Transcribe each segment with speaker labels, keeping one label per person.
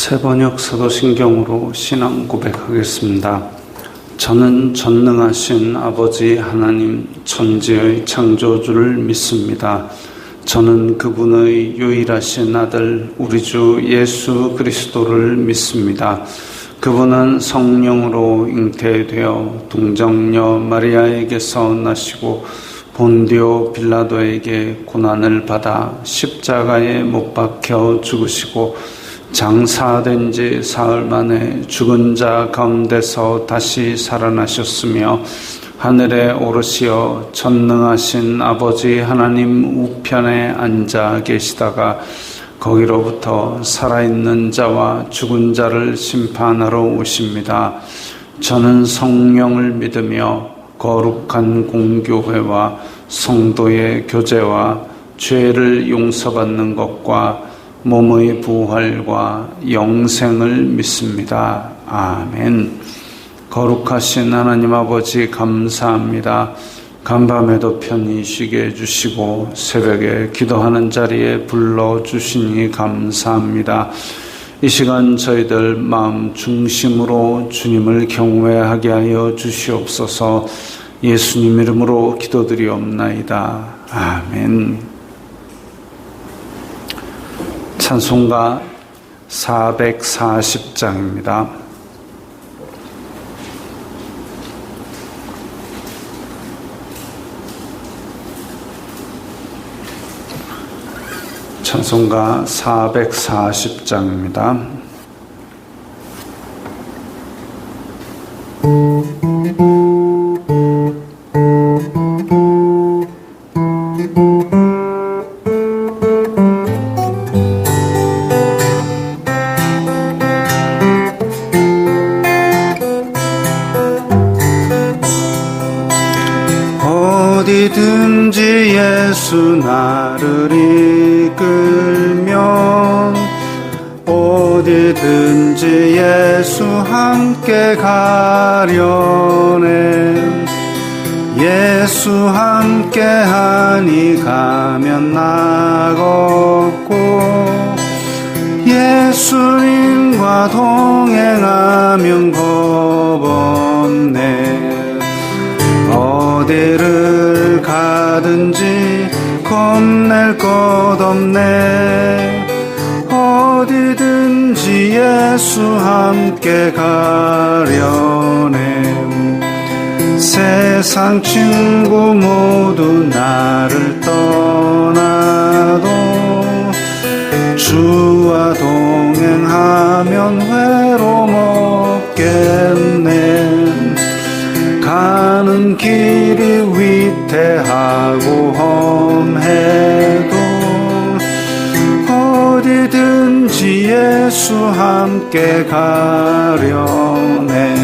Speaker 1: 새번역 사도신경으로 신앙 고백하겠습니다. 저는 전능하신 아버지 하나님 천지의 창조주를 믿습니다. 저는 그분의 유일하신 아들 우리 주 예수 그리스도를 믿습니다. 그분은 성령으로 잉태되어 동정녀 마리아에게서 나시고 본디오 빌라도에게 고난을 받아 십자가에 못 박혀 죽으시고 장사된 지 사흘 만에 죽은 자 가운데서 다시 살아나셨으며 하늘에 오르시어 전능하신 아버지 하나님 우편에 앉아 계시다가 거기로부터 살아있는 자와 죽은 자를 심판하러 오십니다. 저는 성령을 믿으며 거룩한 공교회와 성도의 교제와 죄를 용서받는 것과 몸의 부활과 영생을 믿습니다. 아멘. 거룩하신 하나님 아버지 감사합니다. 간밤에도 편히 쉬게 해주시고 새벽에 기도하는 자리에 불러주시니 감사합니다. 이 시간 저희들 마음 중심으로 주님을 경외하게 하여 주시옵소서. 예수님 이름으로 기도드리옵나이다. 아멘. 찬송가 440장입니다. 찬송가 440장입니다.
Speaker 2: 어디든지 예수 나를 이끌면 어디든지 예수 함께 가려네. 예수 함께 하니 가면 나겠고 예수님과 동행하면 겁없네. 어디를 가든지 겁낼 것 없네. 어디든지 예수 함께 가려네. 세상 친구 모두 나를 떠나도 주와 동행하면 외로움 없겠네. 가는 길이 위태하고 험해도 어디든지 예수 함께 가려네.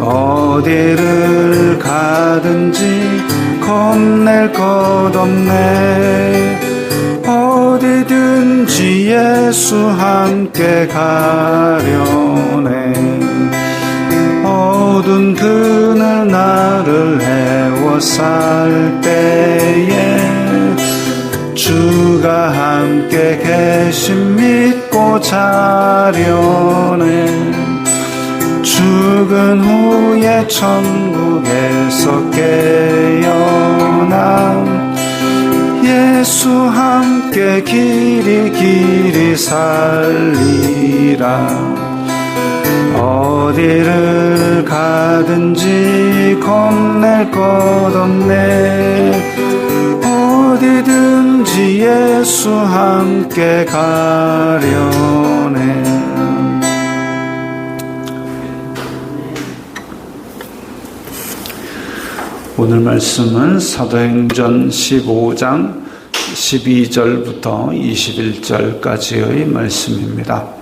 Speaker 2: 어디를 가든지 겁낼 것 없네. 어디든지 예수 함께 가려네. 어두운 그늘 나를 애워쌀 때에 주가 함께 계심 믿고 자려네. 죽은 후에 천국에서 깨어난 예수 함께 길이 살리라. 어디를 가든지 겁낼 것 없네. 어디든지 예수 함께 가려네.
Speaker 1: 오늘 말씀은 사도행전 15장 12절부터 21절까지의 말씀입니다.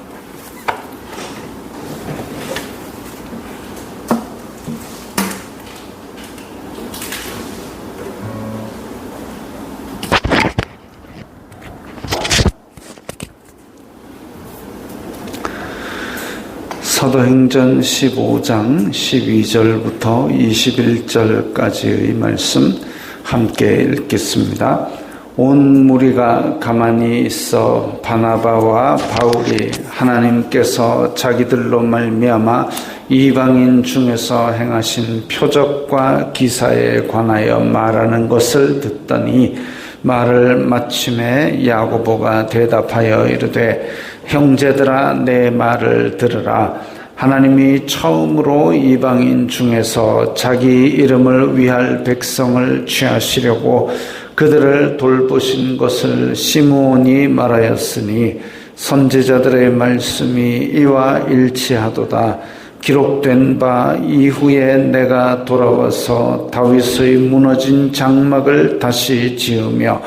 Speaker 1: 사도행전 15장 12절부터 21절까지의 말씀 함께 읽겠습니다. 온 무리가 가만히 있어 바나바와 바울이 하나님께서 자기들로 말미암아 이방인 중에서 행하신 표적과 기사에 관하여 말하는 것을 듣더니 말을 마침에 야고보가 대답하여 이르되 형제들아 내 말을 들으라. 하나님이 처음으로 이방인 중에서 자기 이름을 위할 백성을 취하시려고 그들을 돌보신 것을 시므온이 말하였으니 선지자들의 말씀이 이와 일치하도다. 기록된 바 이후에 내가 돌아와서 다윗의 무너진 장막을 다시 지으며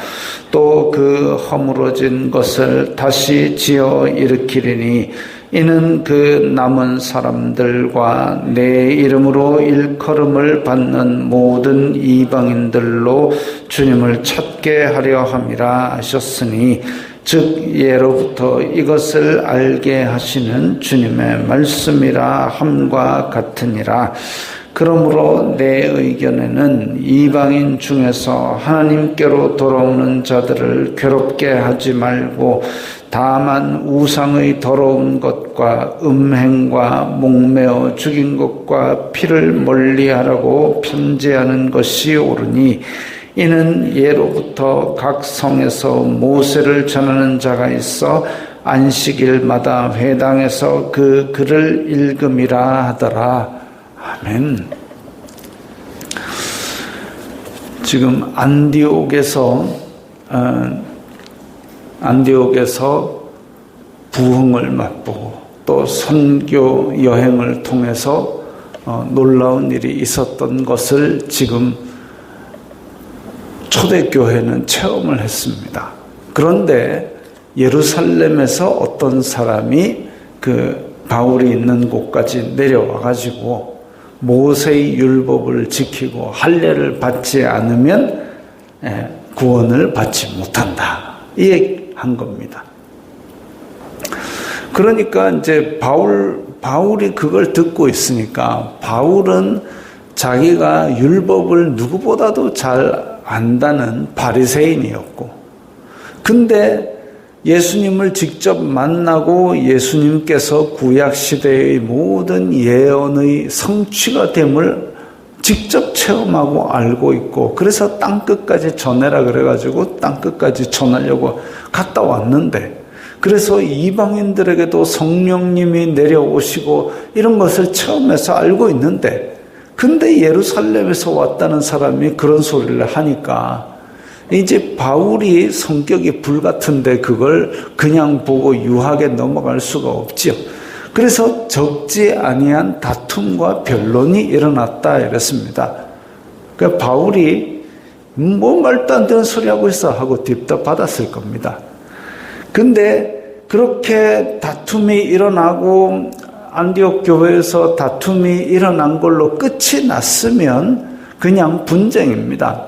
Speaker 1: 또 그 허물어진 것을 다시 지어 일으키리니 이는 그 남은 사람들과 내 이름으로 일컬음을 받는 모든 이방인들로 주님을 찾게 하려 함이라 하셨으니 즉 예로부터 이것을 알게 하시는 주님의 말씀이라 함과 같으니라. 그러므로 내 의견에는 이방인 중에서 하나님께로 돌아오는 자들을 괴롭게 하지 말고 다만 우상의 더러운 것과 음행과 목매어 죽인 것과 피를 멀리하라고 편지하는 것이 옳으니 이는 예로부터 각 성에서 모세를 전하는 자가 있어 안식일마다 회당에서 그 글을 읽음이라 하더라. 아멘. 지금 안디옥에서 부흥을 맛보고 또 선교 여행을 통해서 놀라운 일이 있었던 것을 지금 초대교회는 체험을 했습니다. 그런데 예루살렘에서 어떤 사람이 그 바울이 있는 곳까지 내려와 가지고 모세의 율법을 지키고 할례를 받지 않으면 구원을 받지 못한다. 이 얘기한 겁니다. 그러니까 이제 바울이 그걸 듣고 있으니까 바울은 자기가 율법을 누구보다도 잘 안다는 바리새인이었고, 근데 예수님을 직접 만나고 예수님께서 구약시대의 모든 예언의 성취가 됨을 직접 체험하고 알고 있고, 그래서 땅끝까지 전해라 그래가지고 땅끝까지 전하려고 갔다 왔는데, 그래서 이방인들에게도 성령님이 내려오시고 이런 것을 체험해서 알고 있는데, 근데 예루살렘에서 왔다는 사람이 그런 소리를 하니까 이제 바울이 성격이 불같은데 그걸 그냥 보고 유하게 넘어갈 수가 없지요. 그래서 적지 아니한 다툼과 변론이 일어났다 이랬습니다. 그러니까 바울이 뭐 말도 안 되는 소리 하고 있어 하고 뒷답 받았을 겁니다. 근데 그렇게 다툼이 일어나고 안디옥 교회에서 다툼이 일어난 걸로 끝이 났으면 그냥 분쟁입니다.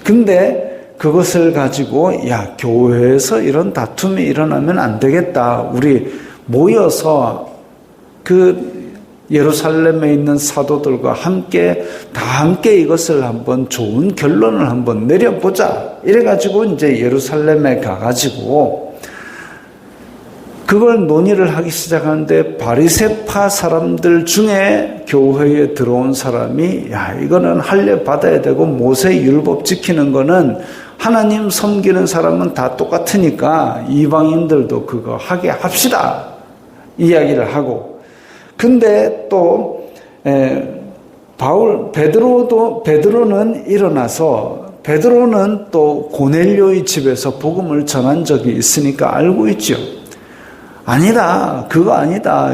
Speaker 1: 근데 그것을 가지고 교회에서 이런 다툼이 일어나면 안 되겠다. 우리 모여서 그 예루살렘에 있는 사도들과 함께 이것을 한번 좋은 결론을 한번 내려보자. 이래가지고 이제 예루살렘에 가가지고 그걸 논의를 하기 시작하는데 바리새파 사람들 중에 교회에 들어온 사람이 이거는 할례 받아야 되고 모세 율법 지키는 거는 하나님 섬기는 사람은 다 똑같으니까 이방인들도 그거 하게 합시다 이야기를 하고, 근데 또 베드로는 일어나서 베드로는 또 고넬료의 집에서 복음을 전한 적이 있으니까 알고 있죠. 아니다. 그거 아니다.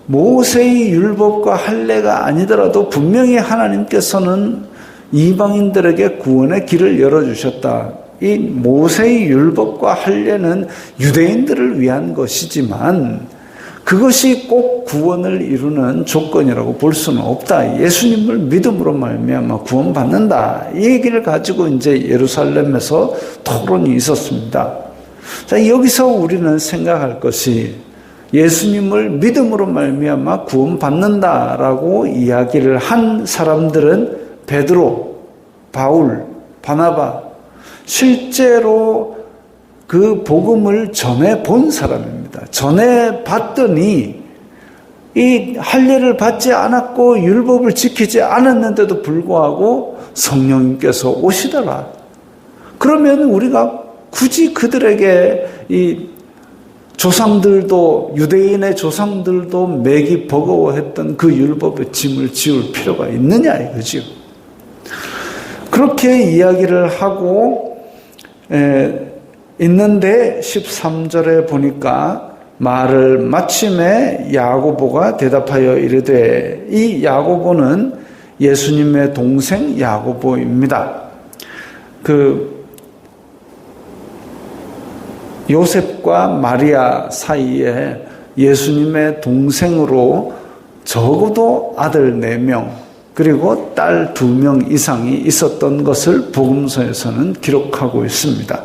Speaker 1: 모세의 율법과 할례가 아니더라도 분명히 하나님께서는 이방인들에게 구원의 길을 열어주셨다. 이 모세의 율법과 할례는 유대인들을 위한 것이지만 그것이 꼭 구원을 이루는 조건이라고 볼 수는 없다. 예수님을 믿음으로 말미암아 구원받는다. 이 얘기를 가지고 이제 예루살렘에서 토론이 있었습니다. 자, 여기서 우리는 생각할 것이 예수님을 믿음으로 말미암아 구원받는다라고 이야기를 한 사람들은 베드로, 바울, 바나바, 실제로 그 복음을 전해 본 사람입니다. 전해 봤더니 이 할례를 받지 않았고 율법을 지키지 않았는데도 불구하고 성령님께서 오시더라. 그러면 우리가 굳이 그들에게 이 조상들도, 유대인의 조상들도 매기 버거워했던 그 율법의 짐을 지울 필요가 있느냐 이거죠. 그렇게 이야기를 하고 있는데 13절에 보니까 말을 마침에 야고보가 대답하여 이르되, 이 야고보는 예수님의 동생 야고보입니다. 요셉과 마리아 사이에 예수님의 동생으로 적어도 아들 4명 그리고 딸 2명 이상이 있었던 것을 복음서에서는 기록하고 있습니다.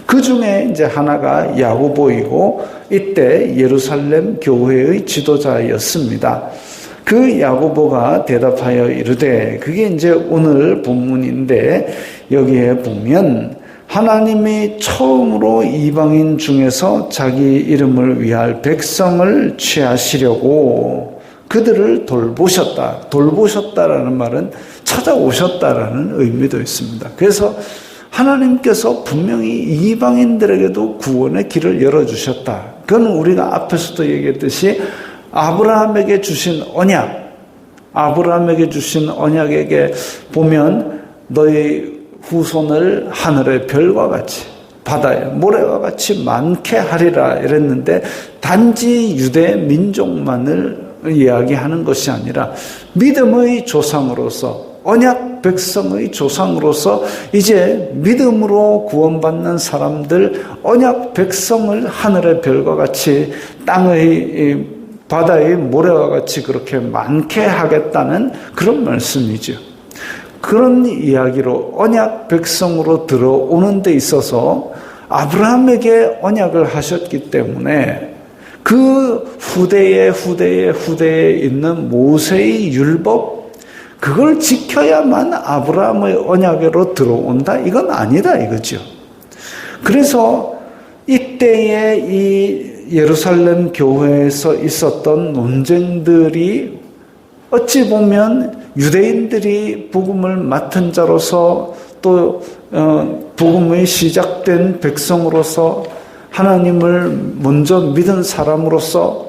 Speaker 1: 그 중에 이제 하나가 야고보이고 이때 예루살렘 교회의 지도자였습니다. 그 야고보가 대답하여 이르되, 그게 이제 오늘 본문인데 여기에 보면 하나님이 처음으로 이방인 중에서 자기 이름을 위할 백성을 취하시려고 그들을 돌보셨다. 돌보셨다라는 말은 찾아오셨다라는 의미도 있습니다. 그래서 하나님께서 분명히 이방인들에게도 구원의 길을 열어주셨다. 그건 우리가 앞에서도 얘기했듯이 아브라함에게 주신 언약, 아브라함에게 주신 언약에게 보면 너희 후손을 하늘의 별과 같이 바다의 모래와 같이 많게 하리라 이랬는데, 단지 유대 민족만을 이야기하는 것이 아니라 믿음의 조상으로서, 언약 백성의 조상으로서 이제 믿음으로 구원받는 사람들, 언약 백성을 하늘의 별과 같이 땅의 바다의 모래와 같이 그렇게 많게 하겠다는 그런 말씀이죠. 그런 이야기로 언약 백성으로 들어오는 데 있어서 아브라함에게 언약을 하셨기 때문에 그 후대에 있는 모세의 율법, 그걸 지켜야만 아브라함의 언약으로 들어온다? 이건 아니다 이거죠. 그래서 이때에 이 예루살렘 교회에서 있었던 논쟁들이 어찌 보면 유대인들이 복음을 맡은 자로서 또 복음이 시작된 백성으로서 하나님을 먼저 믿은 사람으로서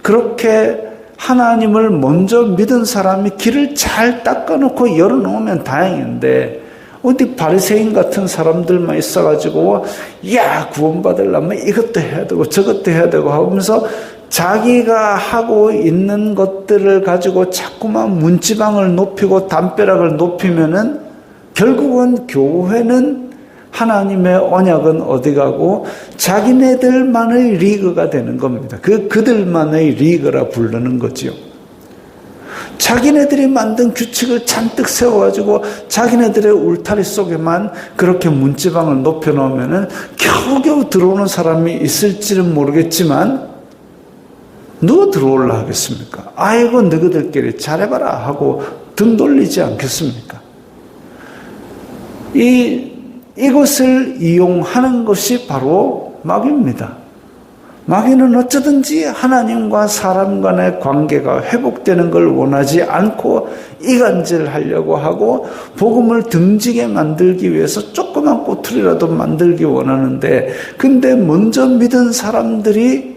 Speaker 1: 그렇게 하나님을 먼저 믿은 사람이 길을 잘 닦아놓고 열어놓으면 다행인데, 어디 바리새인 같은 사람들만 있어가지고 야 구원받으려면 이것도 해야 되고 저것도 해야 되고 하면서 자기가 하고 있는 것들을 가지고 자꾸만 문지방을 높이고 담벼락을 높이면은 결국은 교회는, 하나님의 언약은 어디 가고 자기네들만의 리그가 되는 겁니다. 그들만의 리그라 부르는 거지요. 자기네들이 만든 규칙을 잔뜩 세워가지고 자기네들의 울타리 속에만 그렇게 문지방을 높여놓으면은 겨우겨우 들어오는 사람이 있을지는 모르겠지만 누가 들어올라 하겠습니까? 아이고 너희들끼리 잘해봐라 하고 등 돌리지 않겠습니까? 이것을 이용하는 것이 바로 마귀입니다. 마귀는 어쩌든지 하나님과 사람 간의 관계가 회복되는 걸 원하지 않고 이간질하려고 하고 복음을 등지게 만들기 위해서 조그만 꼬투리라도 만들기 원하는데, 근데 먼저 믿은 사람들이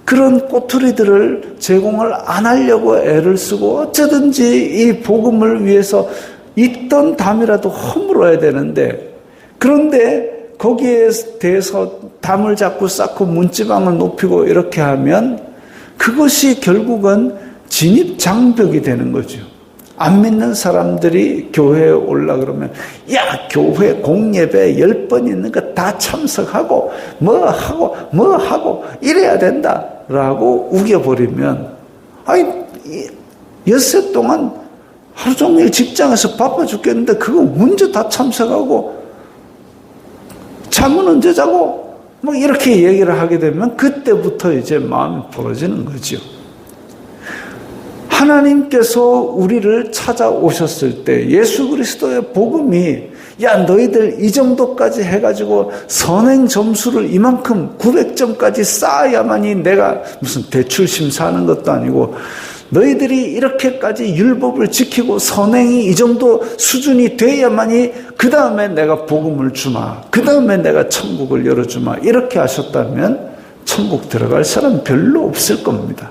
Speaker 1: 그런 꼬투리들을 제공을 안 하려고 애를 쓰고 어쩌든지 이 복음을 위해서 있던 담이라도 허물어야 되는데, 그런데 거기에 대해서 담을 자꾸 쌓고 문지방을 높이고 이렇게 하면 그것이 결국은 진입장벽이 되는 거죠. 안 믿는 사람들이 교회에 올라 그러면 야 교회 공예배 10번 있는 거 다 참석하고 뭐 하고 이래야 된다라고 우겨버리면, 아니 엿새 동안 하루 종일 직장에서 바빠 죽겠는데 그거 언제 다 참석하고 잠은 언제 자고 뭐 이렇게 얘기를 하게 되면 그때부터 이제 마음이 벌어지는 거죠. 하나님께서 우리를 찾아오셨을 때 예수 그리스도의 복음이 야, 너희들 이 정도까지 해가지고 선행 점수를 이만큼 900점까지 쌓아야만이 내가 무슨 대출 심사하는 것도 아니고 너희들이 이렇게까지 율법을 지키고 선행이 이 정도 수준이 돼야만이 그 다음에 내가 복음을 주마. 그 다음에 내가 천국을 열어주마. 이렇게 하셨다면 천국 들어갈 사람 별로 없을 겁니다.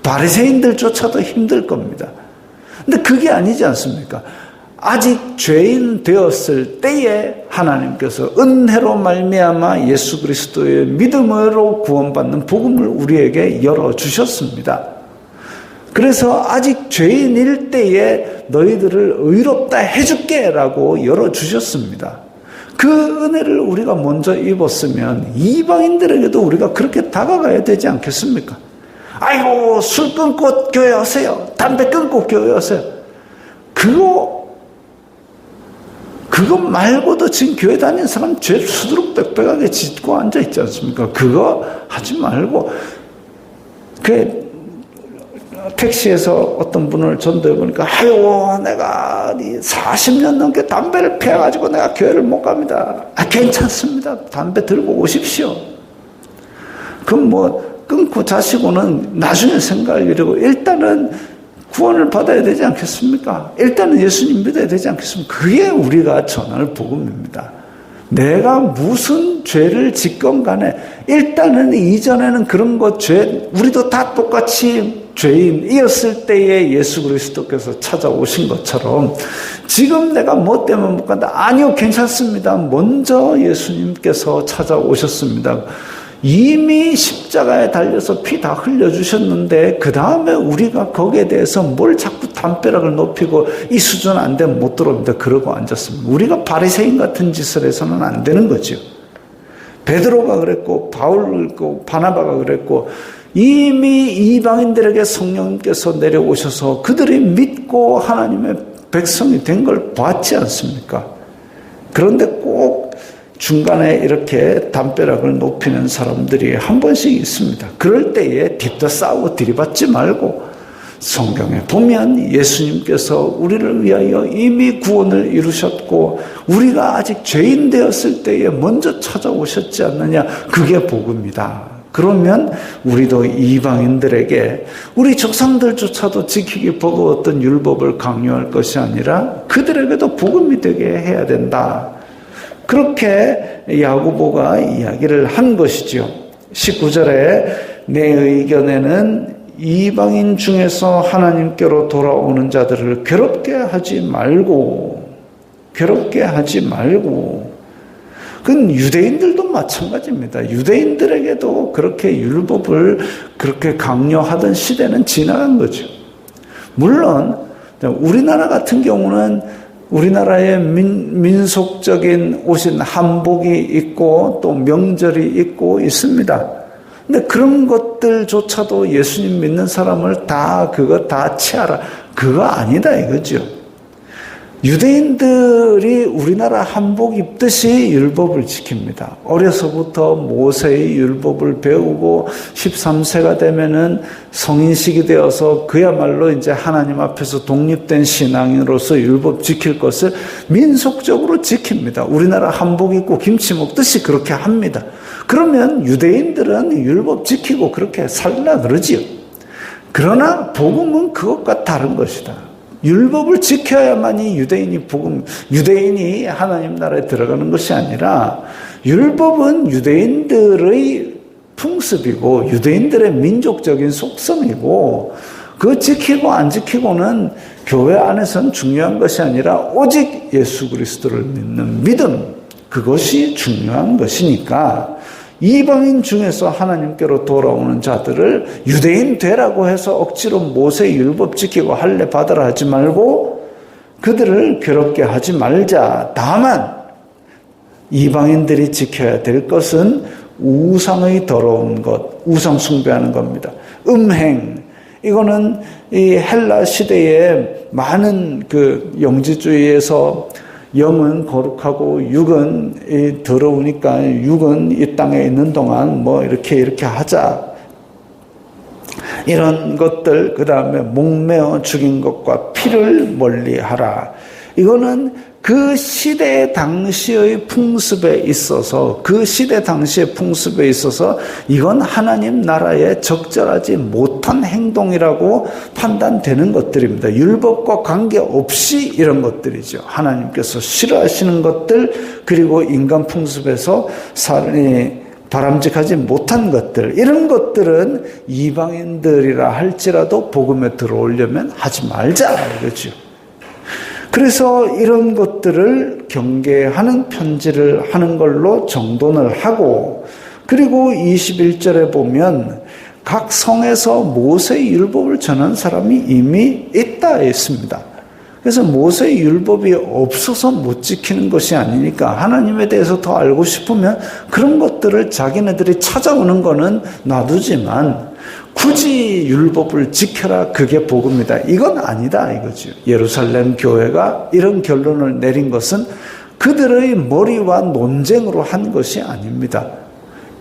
Speaker 1: 바리새인들조차도 힘들 겁니다. 근데 그게 아니지 않습니까? 아직 죄인 되었을 때에 하나님께서 은혜로 말미암아 예수 그리스도의 믿음으로 구원받는 복음을 우리에게 열어주셨습니다. 그래서 아직 죄인일 때에 너희들을 의롭다 해줄게 라고 열어주셨습니다. 그 은혜를 우리가 먼저 입었으면 이방인들에게도 우리가 그렇게 다가가야 되지 않겠습니까? 아이고, 술 끊고 교회 오세요. 담배 끊고 교회 오세요. 그거 말고도 지금 교회 다니는 사람 죄 수두룩백백하게 짓고 앉아있지 않습니까? 그거 하지 말고, 택시에서 어떤 분을 전도해 보니까, 아유, 내가 40년 넘게 담배를 피워가지고 내가 교회를 못 갑니다. 아, 괜찮습니다. 담배 들고 오십시오. 그럼 뭐, 끊고 자시고는 나중에 생각할 일이고, 일단은 구원을 받아야 되지 않겠습니까? 일단은 예수님 믿어야 되지 않겠습니까? 그게 우리가 전할 복음입니다. 내가 무슨 죄를 짓건 간에 일단은 이전에는 그런 우리도 다 똑같이 죄인이었을 때에 예수 그리스도께서 찾아오신 것처럼 지금 내가 뭐 때문에 못 간다? 아니요, 괜찮습니다. 먼저 예수님께서 찾아오셨습니다. 이미 십자가에 달려서 피 다 흘려주셨는데 그 다음에 우리가 거기에 대해서 뭘 자꾸 담벼락을 높이고 이 수준 안 되면 못 들어옵니다. 그러고 앉았습니다. 우리가 바리새인 같은 짓을 해서는 안 되는 거죠. 베드로가 그랬고 바울고 바나바가 그랬고 이미 이방인들에게 성령님께서 내려오셔서 그들이 믿고 하나님의 백성이 된 걸 봤지 않습니까? 그런데 꼭 중간에 이렇게 담벼락을 높이는 사람들이 한 번씩 있습니다. 그럴 때에 뒷도 싸우고 들이받지 말고 성경에 보면 예수님께서 우리를 위하여 이미 구원을 이루셨고 우리가 아직 죄인 되었을 때에 먼저 찾아오셨지 않느냐. 그게 복음이다. 그러면 우리도 이방인들에게 우리 조상들조차도 지키기 버거웠던 율법을 강요할 것이 아니라 그들에게도 복음이 되게 해야 된다. 그렇게 야고보가 이야기를 한 것이죠. 19절에 내 의견에는 이방인 중에서 하나님께로 돌아오는 자들을 괴롭게 하지 말고 그건 유대인들도 마찬가지입니다. 유대인들에게도 그렇게 율법을 그렇게 강요하던 시대는 지나간 거죠. 물론 우리나라 같은 경우는 우리나라의 민속적인 옷인 한복이 있고 또 명절이 있고 있습니다. 근데 그런 것들조차도 예수님 믿는 사람을 그거 다 취하라. 그거 아니다 이거죠. 유대인들이 우리나라 한복 입듯이 율법을 지킵니다. 어려서부터 모세의 율법을 배우고 13세가 되면은 성인식이 되어서 그야말로 이제 하나님 앞에서 독립된 신앙인으로서 율법 지킬 것을 민속적으로 지킵니다. 우리나라 한복 입고 김치 먹듯이 그렇게 합니다. 그러면 유대인들은 율법 지키고 그렇게 살라 그러지요. 그러나 복음은 그것과 다른 것이다. 율법을 지켜야만이 유대인이 하나님 나라에 들어가는 것이 아니라 율법은 유대인들의 풍습이고 유대인들의 민족적인 속성이고 그거 지키고 안 지키고는 교회 안에서는 중요한 것이 아니라 오직 예수 그리스도를 믿는 믿음, 그것이 중요한 것이니까 이방인 중에서 하나님께로 돌아오는 자들을 유대인 되라고 해서 억지로 모세의 율법 지키고 할례 받으라 하지 말고 그들을 괴롭게 하지 말자. 다만 이방인들이 지켜야 될 것은 우상의 더러운 것, 우상 숭배하는 겁니다. 음행, 이거는 이 헬라 시대에 많은 그 영지주의에서 영은 거룩하고 육은 더러우니까 육은 이 땅에 있는 동안 뭐 이렇게 하자. 이런 것들, 그 다음에 목매어 죽인 것과 피를 멀리하라. 이거는 그 시대 당시의 풍습에 있어서 이건 하나님 나라에 적절하지 못한 행동이라고 판단되는 것들입니다. 율법과 관계없이 이런 것들이죠. 하나님께서 싫어하시는 것들, 그리고 인간 풍습에서 바람직하지 못한 것들, 이런 것들은 이방인들이라 할지라도 복음에 들어오려면 하지 말자 이거죠. 그래서 이런 것들을 경계하는 편지를 하는 걸로 정돈을 하고, 그리고 21절에 보면 각 성에서 모세의 율법을 전한 사람이 이미 있다 했습니다. 그래서 모세의 율법이 없어서 못 지키는 것이 아니니까 하나님에 대해서 더 알고 싶으면 그런 것들을 자기네들이 찾아오는 거는 놔두지만 굳이 율법을 지켜라, 그게 복음이다, 이건 아니다 이거죠. 예루살렘 교회가 이런 결론을 내린 것은 그들의 머리와 논쟁으로 한 것이 아닙니다.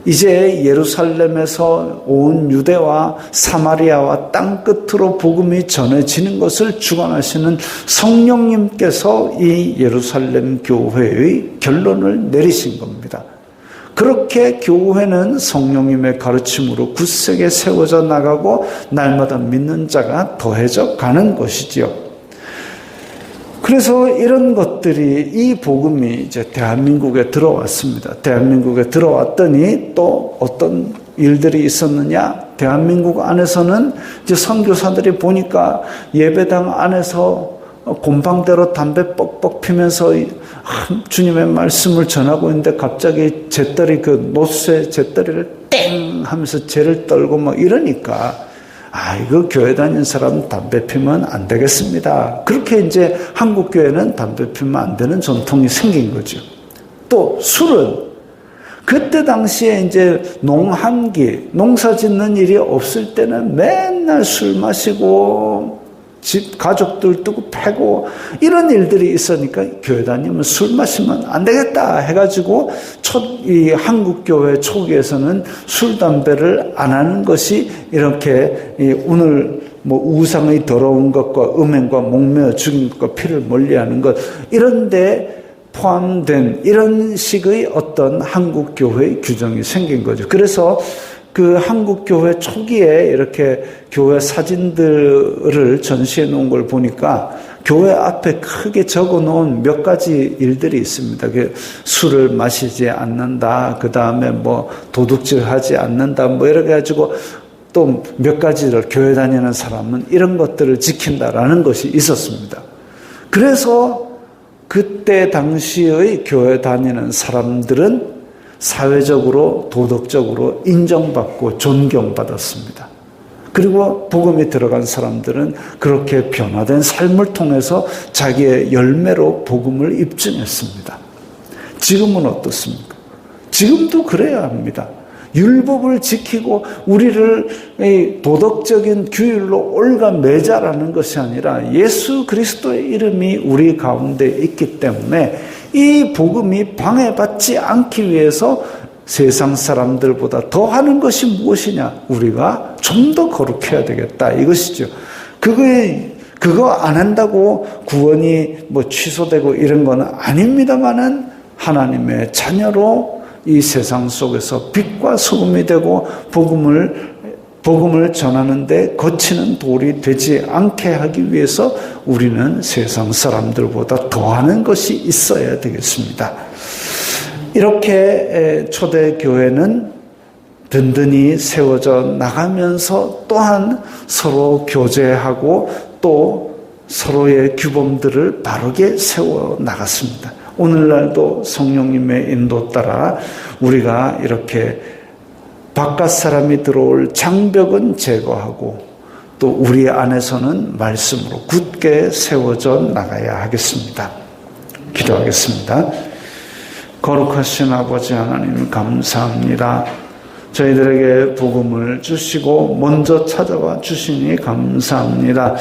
Speaker 1: 이제 예루살렘에서 온 유대와 사마리아와 땅 끝으로 복음이 전해지는 것을 주관하시는 성령님께서 이 예루살렘 교회의 결론을 내리신 겁니다. 그렇게 교회는 성령님의 가르침으로 굳세게 세워져 나가고 날마다 믿는 자가 더해져 가는 것이지요. 그래서 이런 것들이, 이 복음이 이제 대한민국에 들어왔습니다. 대한민국에 들어왔더니 또 어떤 일들이 있었느냐? 대한민국 안에서는 이제 선교사들이 보니까 예배당 안에서 곰방대로 담배 뻑뻑 피면서 주님의 말씀을 전하고 있는데 갑자기 재떨이, 그 노쇠 재떨이를 땡 하면서 재를 떨고 뭐 이러니까, 이거 교회 다니는 사람 담배 피면 안 되겠습니다. 그렇게 이제 한국 교회는 담배 피면 안 되는 전통이 생긴 거죠. 또 술은 그때 당시에 이제 농한기, 농사 짓는 일이 없을 때는 맨날 술 마시고 집 가족들 두고 패고 이런 일들이 있으니까 교회 다니면 술 마시면 안 되겠다 해가지고 이 한국 교회 초기에서는 술 담배를 안 하는 것이 이렇게 오늘 뭐 우상의 더러운 것과 음행과 목매어 죽인 것과 피를 멀리하는 것, 이런데 포함된 이런 식의 어떤 한국 교회의 규정이 생긴 거죠. 그래서 그 한국 교회 초기에 이렇게 교회 사진들을 전시해 놓은 걸 보니까 교회 앞에 크게 적어 놓은 몇 가지 일들이 있습니다. 술을 마시지 않는다, 그 다음에 뭐 도둑질 하지 않는다, 뭐 이렇게 가지고 또 몇 가지를, 교회 다니는 사람은 이런 것들을 지킨다라는 것이 있었습니다. 그래서 그때 당시의 교회 다니는 사람들은 사회적으로, 도덕적으로 인정받고 존경받았습니다. 그리고 복음이 들어간 사람들은 그렇게 변화된 삶을 통해서 자기의 열매로 복음을 입증했습니다. 지금은 어떻습니까? 지금도 그래야 합니다. 율법을 지키고 우리를 도덕적인 규율로 올가매자라는 것이 아니라 예수 그리스도의 이름이 우리 가운데 있기 때문에 이 복음이 방해받지 않기 위해서 세상 사람들보다 더 하는 것이 무엇이냐? 우리가 좀 더 거룩해야 되겠다, 이것이죠. 그거 안 한다고 구원이 뭐 취소되고 이런 건 아닙니다만은 하나님의 자녀로 이 세상 속에서 빛과 소금이 되고 복음을 전하는데 거치는 돌이 되지 않게 하기 위해서 우리는 세상 사람들보다 더하는 것이 있어야 되겠습니다. 이렇게 초대교회는 든든히 세워져 나가면서 또한 서로 교제하고 또 서로의 규범들을 바르게 세워 나갔습니다. 오늘날도 성령님의 인도 따라 우리가 이렇게 바깥 사람이 들어올 장벽은 제거하고 또 우리 안에서는 말씀으로 굳게 세워져 나가야 하겠습니다. 기도하겠습니다. 거룩하신 아버지 하나님, 감사합니다. 저희들에게 복음을 주시고 먼저 찾아와 주시니 감사합니다.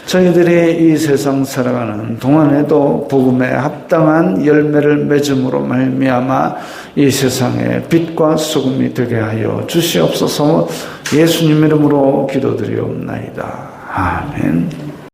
Speaker 1: 저희들이 이 세상 살아가는 동안에도 복음에 합당한 열매를 맺음으로 말미암아 이 세상에 빛과 소금이 되게 하여 주시옵소서. 예수님 이름으로 기도드리옵나이다. 아멘.